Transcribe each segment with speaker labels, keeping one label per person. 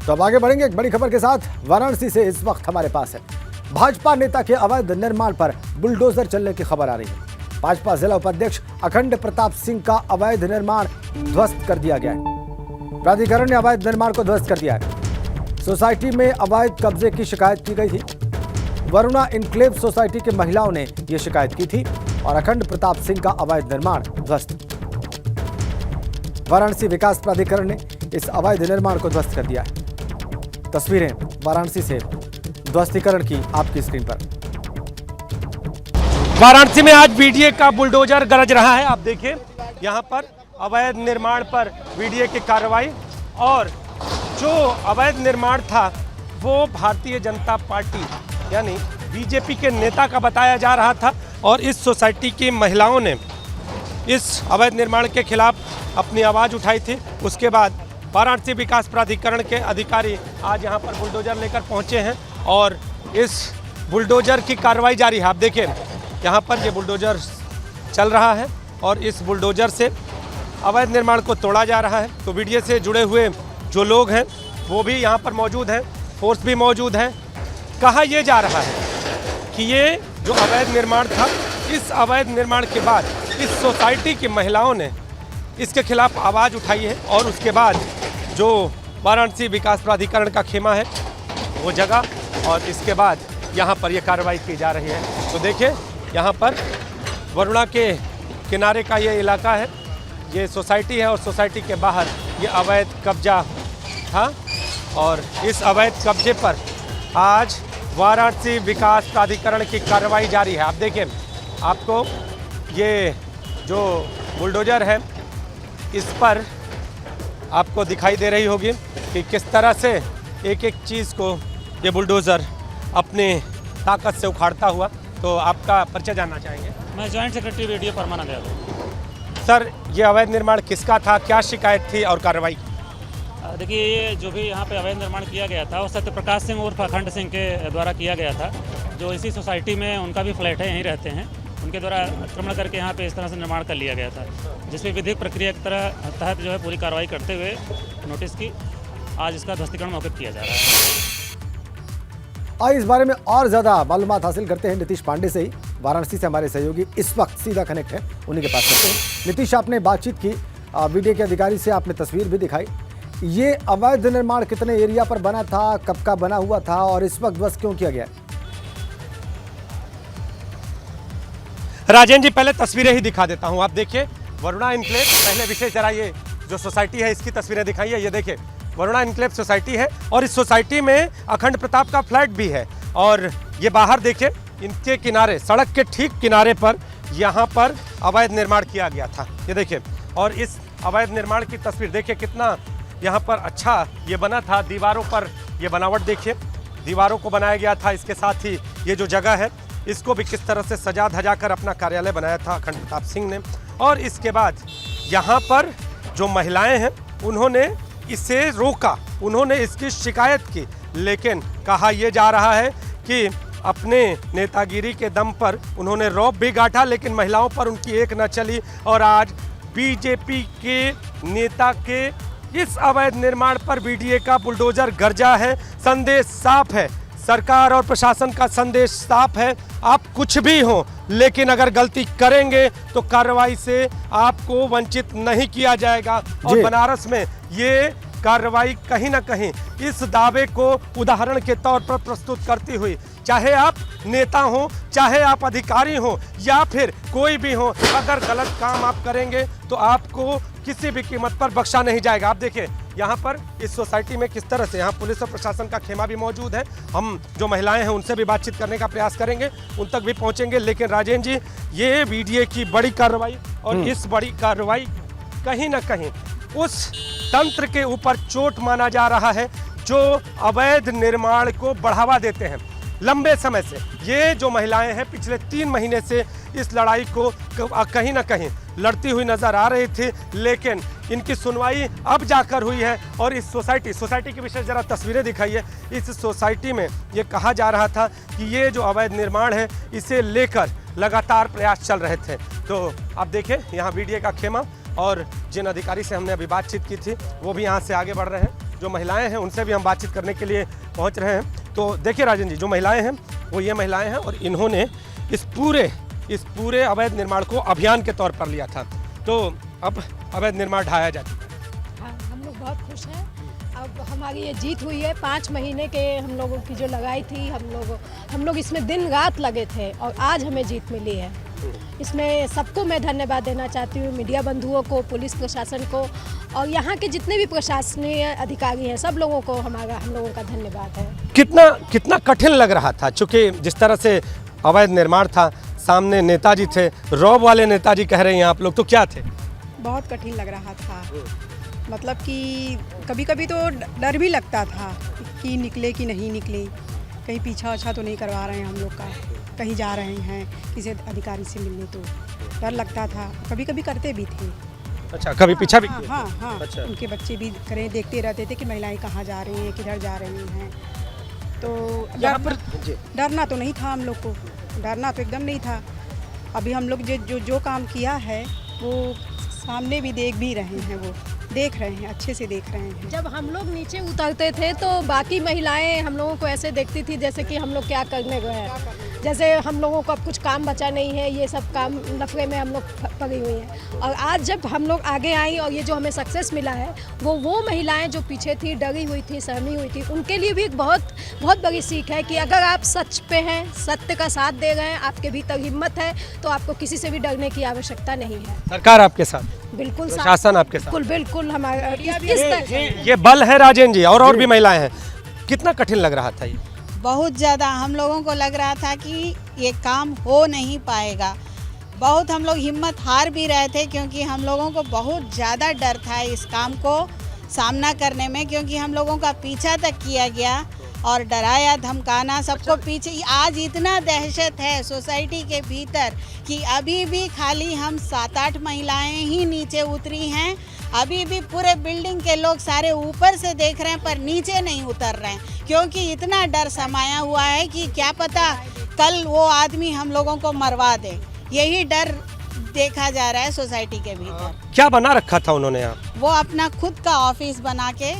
Speaker 1: तो अब आगे बढ़ेंगे एक बड़ी खबर के साथ। वाराणसी से इस वक्त हमारे पास है भाजपा नेता के अवैध निर्माण पर बुलडोजर चलने की खबर आ रही है। भाजपा जिला उपाध्यक्ष अखंड प्रताप सिंह का अवैध निर्माण ध्वस्त कर दिया गया है। प्राधिकरण ने अवैध निर्माण को ध्वस्त कर दिया है। सोसाइटी में अवैध कब्जे की शिकायत की गई थी। वरुणा इनक्लेव सोसाइटी की महिलाओं ने यह शिकायत की थी और अखंड प्रताप सिंह का अवैध निर्माण ध्वस्त। वाराणसी विकास प्राधिकरण ने इस अवैध निर्माण को ध्वस्त कर दिया है। तस्वीरें वाराणसी से ध्वस्तीकरण की आपकी स्क्रीन पर।
Speaker 2: वाराणसी में आज बीडीए का बुलडोजर गरज रहा है। आप देखिए यहाँ पर अवैध निर्माण पर बीडीए की कार्रवाई, और जो अवैध निर्माण था वो भारतीय जनता पार्टी यानी बीजेपी के नेता का बताया जा रहा था, और इस सोसाइटी की महिलाओं ने इस अवैध निर्माण के खिलाफ अपनी आवाज़ उठाई थी। उसके बाद वाराणसी विकास प्राधिकरण के अधिकारी आज यहाँ पर बुलडोजर लेकर पहुँचे हैं और इस बुलडोजर की कार्रवाई जारी है। आप देखिए यहाँ पर ये बुलडोजर चल रहा है और इस बुलडोजर से अवैध निर्माण को तोड़ा जा रहा है। तो बीडीए से जुड़े हुए जो लोग हैं वो भी यहाँ पर मौजूद हैं, फोर्स भी मौजूद है। कहा यह जा रहा है कि ये जो अवैध निर्माण था, इस अवैध निर्माण के बाद इस सोसाइटी की महिलाओं ने इसके खिलाफ आवाज़ उठाई है और उसके बाद जो वाराणसी विकास प्राधिकरण का खेमा है वो जगह, और इसके बाद यहाँ पर ये कार्रवाई की जा रही है। तो देखिए यहाँ पर वरुणा के किनारे का ये इलाका है, ये सोसाइटी है और सोसाइटी के बाहर ये अवैध कब्जा था, और इस अवैध कब्जे पर आज वाराणसी विकास प्राधिकरण की कार्रवाई जारी है। आप देखिए आपको ये जो बुलडोजर है इस पर आपको दिखाई दे रही होगी कि किस तरह से एक एक चीज़ को ये बुलडोज़र अपने ताकत से उखाड़ता हुआ। तो आपका परिचय जानना चाहेंगे?
Speaker 3: मैं जॉइंट सेक्रेटरी बीडीए परमानंद यादव।
Speaker 2: सर, ये अवैध निर्माण किसका था, क्या शिकायत थी और कार्रवाई?
Speaker 3: देखिए, ये जो भी यहाँ पे अवैध निर्माण किया गया था वो सत्यप्रकाश सिंह उर्फ अखंड सिंह के द्वारा किया गया था, जो इसी सोसाइटी में उनका भी फ्लैट है, यहीं रहते हैं। उनके द्वारा आक्रमण करके यहाँ पे इस तरह से निर्माण कर लिया गया था, जिसमें विधिक प्रक्रिया के तहत जो है पूरी कार्रवाई करते हुए नोटिस की आज इसका ध्वस्तीकरण मौके किया जा रहा है।
Speaker 1: आइए इस बारे में और ज़्यादा मालूमात हासिल करते हैं नीतीश पांडे से ही। वाराणसी से हमारे सहयोगी इस वक्त सीधा कनेक्ट है, उन्हीं के पास करते हैं। नीतीश, आपने बातचीत की बीडीए के अधिकारी से, आपने तस्वीर भी दिखाई। ये अवैध निर्माण कितने एरिया पर बना था, कब का बना हुआ था और इस वक्त ध्वस्त क्यों किया गया?
Speaker 2: राजेंद्र जी, पहले तस्वीरें ही दिखा देता हूं। आप देखिए वरुणा इनक्लेव, पहले विशेष जरा ये जो सोसाइटी है इसकी तस्वीरें दिखाइए। ये देखिए वरुणा इनक्लेव सोसाइटी है और इस सोसाइटी में अखंड प्रताप का फ्लैट भी है, और ये बाहर देखिए इनके किनारे, सड़क के ठीक किनारे पर यहाँ पर अवैध निर्माण किया गया था। ये देखिए, और इस अवैध निर्माण की तस्वीर देखिए कितना यहाँ पर अच्छा ये बना था। दीवारों पर ये बनावट देखिए, दीवारों को बनाया गया था। इसके साथ ही ये जो जगह है इसको भी किस तरह से सजा धजा कर अपना कार्यालय बनाया था अखंड प्रताप सिंह ने। और इसके बाद यहाँ पर जो महिलाएं हैं उन्होंने इसे रोका, उन्होंने इसकी शिकायत की, लेकिन कहा यह जा रहा है कि अपने नेतागिरी के दम पर उन्होंने रौब भी गांठा, लेकिन महिलाओं पर उनकी एक न चली। और आज बीजेपी के नेता के इस अवैध निर्माण पर बीडीए का बुलडोजर गरजा है। संदेश साफ है, सरकार और प्रशासन का संदेश साफ है। आप कुछ भी हो, लेकिन अगर गलती करेंगे तो कार्रवाई से आपको वंचित नहीं किया जाएगा। और बनारस में ये कार्रवाई कहीं ना कहीं इस दावे को उदाहरण के तौर पर प्रस्तुत करती हुई, चाहे आप नेता हो, चाहे आप अधिकारी हो, या फिर कोई भी हो, अगर गलत काम आप करेंगे तो आपको किसी भी कीमत पर बख्शा नहीं जाएगा। आप देखिए यहाँ पर इस सोसाइटी में किस तरह से यहाँ पुलिस और प्रशासन का खेमा भी मौजूद है। हम जो महिलाएं हैं उनसे भी बातचीत करने का प्रयास करेंगे, उन तक भी पहुँचेंगे। लेकिन राजेंद्र जी, ये बीडीए की बड़ी कार्रवाई, और इस बड़ी कार्रवाई कहीं ना कहीं उस तंत्र के ऊपर चोट माना जा रहा है जो अवैध निर्माण को बढ़ावा देते हैं। लंबे समय से ये जो महिलाएं हैं पिछले 3 महीने से इस लड़ाई को कहीं ना कहीं लड़ती हुई नजर आ रही थी, लेकिन इनकी सुनवाई अब जाकर हुई है। और इस सोसाइटी की विशेष जरा तस्वीरें दिखाइए। इस सोसाइटी में ये कहा जा रहा था कि ये जो अवैध निर्माण है इसे लेकर लगातार प्रयास चल रहे थे। तो आप देखें यहाँ बीडीए का खेमा, और जिन अधिकारी से हमने अभी बातचीत की थी वो भी यहाँ से आगे बढ़ रहे हैं। जो महिलाएं हैं उनसे भी हम बातचीत करने के लिए पहुंच रहे हैं। तो देखिए राजन जी, जो महिलाएं हैं वो ये महिलाएं हैं और इन्होंने इस पूरे अवैध निर्माण को अभियान के तौर पर लिया था। तो अब अवैध निर्माण ढाया जा चुका है।
Speaker 4: हाँ, हम लोग बहुत खुश हैं। अब हमारी ये जीत हुई है। 5 महीने के हम लोगों की जो लगाई थी, हम लोग इसमें दिन रात लगे थे और आज हमें जीत मिली है। इसमें सबको मैं धन्यवाद देना चाहती हूँ, मीडिया बंधुओं को, पुलिस प्रशासन को और यहाँ के जितने भी प्रशासनीय अधिकारी हैं, सब लोगों को हम लोगों का धन्यवाद है।
Speaker 2: कितना कठिन लग रहा था, चूँकि जिस तरह से अवैध निर्माण था, सामने नेताजी थे, रौब वाले नेताजी कह रहे हैं आप लोग, तो क्या थे?
Speaker 5: बहुत कठिन लग रहा था। मतलब कि कभी कभी तो डर भी लगता था कि निकले कि नहीं निकले, कहीं पीछा अच्छा तो नहीं करवा रहे हैं हम लोग का, कहीं जा रहे हैं किसी अधिकारी से मिलने, तो डर लगता था। कभी कभी करते भी थे।
Speaker 2: अच्छा, कभी पीछा भी
Speaker 5: हाँ
Speaker 2: किया?
Speaker 5: हाँ हाँ।
Speaker 2: अच्छा।
Speaker 5: उनके बच्चे भी करें देखते रहते थे कि महिलाएं कहाँ जा रही हैं, किधर जा रही हैं। तो डरना तो नहीं था हम लोग को, डरना तो एकदम नहीं था। अभी हम लोग जो काम किया है वो सामने भी देख भी रहे हैं, वो देख रहे हैं, अच्छे से देख रहे हैं।
Speaker 4: जब हम लोग नीचे उतरते थे तो बाकी महिलाएं हम लोगों को ऐसे देखती थी जैसे कि हम लोग क्या करने गए हैं, जैसे हम लोगों को अब कुछ काम बचा नहीं है, ये सब काम नफरे में हम लोग पड़ी हुई हैं। और आज जब हम लोग आगे आई और ये जो हमें सक्सेस मिला है, वो महिलाएं जो पीछे थी, डरी हुई थी, सहमी हुई थी, उनके लिए भी एक बहुत बड़ी सीख है कि अगर आप सच पे हैं, सत्य का साथ दे रहे हैं, आपके भीतर हिम्मत है, तो आपको किसी से भी डरने की आवश्यकता नहीं है।
Speaker 2: सरकार आपके साथ,
Speaker 4: बिल्कुल
Speaker 2: प्रशासन आपके साथ,
Speaker 4: बिल्कुल हमारा
Speaker 2: ये बल है राजेन जी, और भी महिलाएं हैं। कितना कठिन लग रहा था ये?
Speaker 6: बहुत ज़्यादा हम लोगों को लग रहा था कि ये काम हो नहीं पाएगा। बहुत हम लोग हिम्मत हार भी रहे थे, क्योंकि हम लोगों को बहुत ज़्यादा डर था इस काम को सामना करने में, क्योंकि हम लोगों का पीछा तक किया गया और डराया धमकाना सबको पीछे। आज इतना दहशत है सोसाइटी के भीतर कि अभी भी खाली हम 7-8 महिलाएं ही नीचे उतरी हैं। अभी भी पूरे बिल्डिंग के लोग सारे ऊपर से देख रहे हैं पर नीचे नहीं उतर रहे हैं, क्योंकि इतना डर समाया हुआ है कि क्या पता कल वो आदमी हम लोगों को मरवा दे। यही डर देखा जा रहा है सोसाइटी के भीतर।
Speaker 2: क्या बना रखा था उन्होंने यहाँ?
Speaker 6: वो अपना खुद का ऑफिस बना के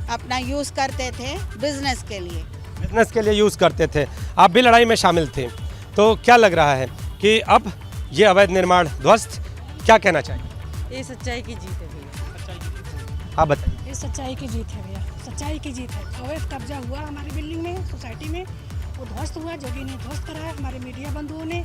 Speaker 6: अपना यूज़ करते थे बिजनेस के लिए।
Speaker 2: बिजनेस के लिए यूज़ करते थे। आप भी लड़ाई में शामिल थे, तो क्या लग रहा है कि अब ये अवैध निर्माण ध्वस्त, क्या कहना चाहिए?
Speaker 5: ये सच्चाई की जीत है भैया।
Speaker 2: आप बताइए।
Speaker 4: ये सच्चाई की जीत है भैया, सच्चाई की जीत है। अवैध कब्जा हुआ हमारी बिल्डिंग में, सोसाइटी में, वो ध्वस्त हुआ, जोगी ने ध्वस्त कराया, हमारे मीडिया बंधुओं ने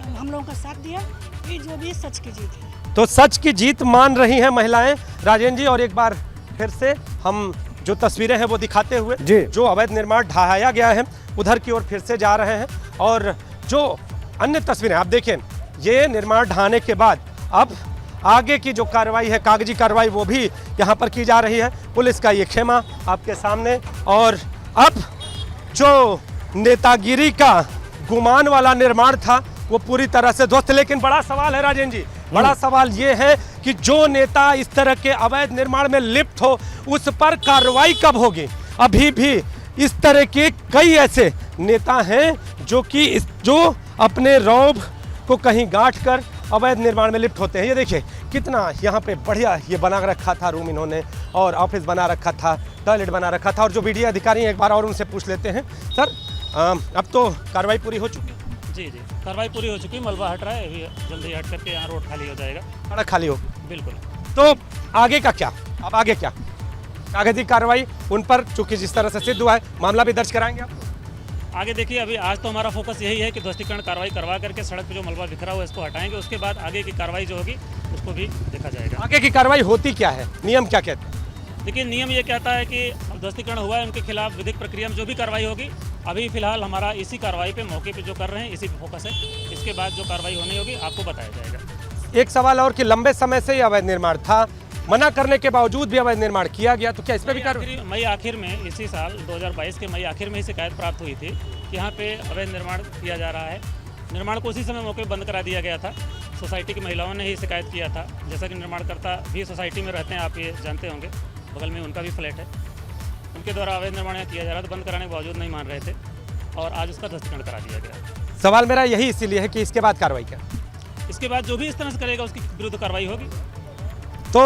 Speaker 4: हम लोगों का साथ दिया। ये जो भी सच की जीत है।
Speaker 2: तो सच की जीत मान रही हैं महिलाएं राजेन जी। और एक बार फिर से हम जो तस्वीरें हैं वो दिखाते हुए, जो अवैध निर्माण ढहाया गया है उधर की ओर फिर से जा रहे हैं। और जो अन्य तस्वीरें आप देखें, ये निर्माण ढहाने के बाद अब आगे की जो कार्रवाई है, कागजी कार्रवाई, वो भी यहाँ पर की जा रही है। पुलिस का ये खेमा आपके सामने। और अब जो नेतागिरी का गुमान वाला निर्माण था वो पूरी तरह से ध्वस्त। लेकिन बड़ा सवाल है राजेन जी, बड़ा सवाल ये है कि जो नेता इस तरह के अवैध निर्माण में लिप्त हो उस पर कार्रवाई कब होगी? अभी भी इस तरह के कई ऐसे नेता हैं जो अपने रौब को कहीं गांठ कर अवैध निर्माण में लिप्त होते हैं। ये देखिए कितना यहाँ पे बढ़िया ये बना रखा था रूम इन्होंने, और ऑफिस बना रखा था, टॉयलेट बना रखा था। और जो मीडिया अधिकारी हैं एक बार और उनसे पूछ लेते हैं। सर, अब तो कार्रवाई पूरी हो चुकी है?
Speaker 3: जी, कार्रवाई पूरी हो चुकी है, मलबा हट रहा है, अभी जल्दी हट करके यहाँ रोड खाली हो जाएगा।
Speaker 2: सड़क खाली हो,
Speaker 3: बिल्कुल।
Speaker 2: तो आगे का क्या? अब आगे क्या? कागजी कार्रवाई उन पर, चूंकि जिस तरह से सिद्ध हुआ है, मामला भी दर्ज कराएंगे आप?
Speaker 3: आगे देखिए, अभी आज तो हमारा फोकस यही है कि ध्वस्तीकरण कार्रवाई करवा करके सड़क पे जो मलबा बिखरा हुआ है इसको हटाएंगे। उसके बाद आगे की कार्रवाई जो होगी उसको भी देखा जाएगा।
Speaker 2: आगे की कार्रवाई होती क्या है, नियम क्या कहते हैं?
Speaker 3: देखिए, नियम ये कहता है कि ध्वस्तीकरण हुआ है, उनके खिलाफ विधिक प्रक्रिया में जो भी कार्रवाई होगी, अभी फिलहाल हमारा इसी कार्रवाई पे मौके पे जो कर रहे हैं इसी पे फोकस है। इसके बाद जो कार्रवाई होनी होगी आपको बताया जाएगा।
Speaker 2: एक सवाल और कि लंबे समय से ये अवैध निर्माण था, मना करने के बावजूद भी अवैध निर्माण किया गया, तो क्या इस पर भी कार्रवाई?
Speaker 3: मई आखिर में, इसी साल 2022 के मई आखिर में ही शिकायत प्राप्त हुई थी कि यहाँ पे अवैध निर्माण किया जा रहा है। निर्माण को उसी समय मौके पर बंद करा दिया गया था। सोसाइटी की महिलाओं ने ही शिकायत किया था। जैसा कि निर्माणकर्ता भी सोसाइटी में रहते हैं, आप ये जानते होंगे, बगल में उनका भी फ्लैट है। उनके द्वारा अवैध निर्माण किया जा रहा था, बंद कराने के बावजूद नहीं मान रहे थे और आज उसका ध्वस्तीकरण करा दिया गया।
Speaker 2: सवाल मेरा यही इसीलिए है कि इसके बाद कार्रवाई क्या?
Speaker 3: इसके बाद जो भी इस तरह से करेगा उसकी विरुद्ध कार्रवाई होगी।
Speaker 2: तो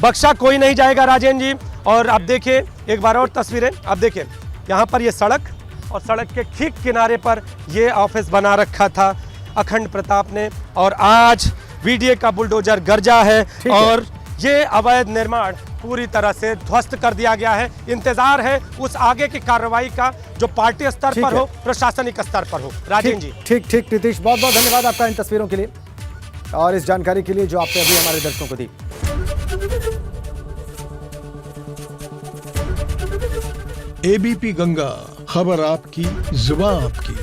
Speaker 2: बख्शा कोई नहीं जाएगा राजेन जी। और आप देखिए एक बार और तस्वीरें, आप देखिए यहाँ पर ये सड़क और सड़क के ठीक किनारे पर ये ऑफिस बना रखा था अखंड प्रताप ने, और आज वीडीए का बुलडोजर गरजा है और ये अवैध निर्माण पूरी तरह से ध्वस्त कर दिया गया है। इंतजार है उस आगे की कार्रवाई का जो पार्टी स्तर पर हो, प्रशासनिक स्तर पर हो। राजेंद्र जी।
Speaker 1: ठीक नीतीश, बहुत बहुत धन्यवाद आपका इन तस्वीरों के लिए और इस जानकारी के लिए जो आपने अभी हमारे दर्शकों को दी।
Speaker 7: एबीपी गंगा, खबर आपकी, जुबान आपकी।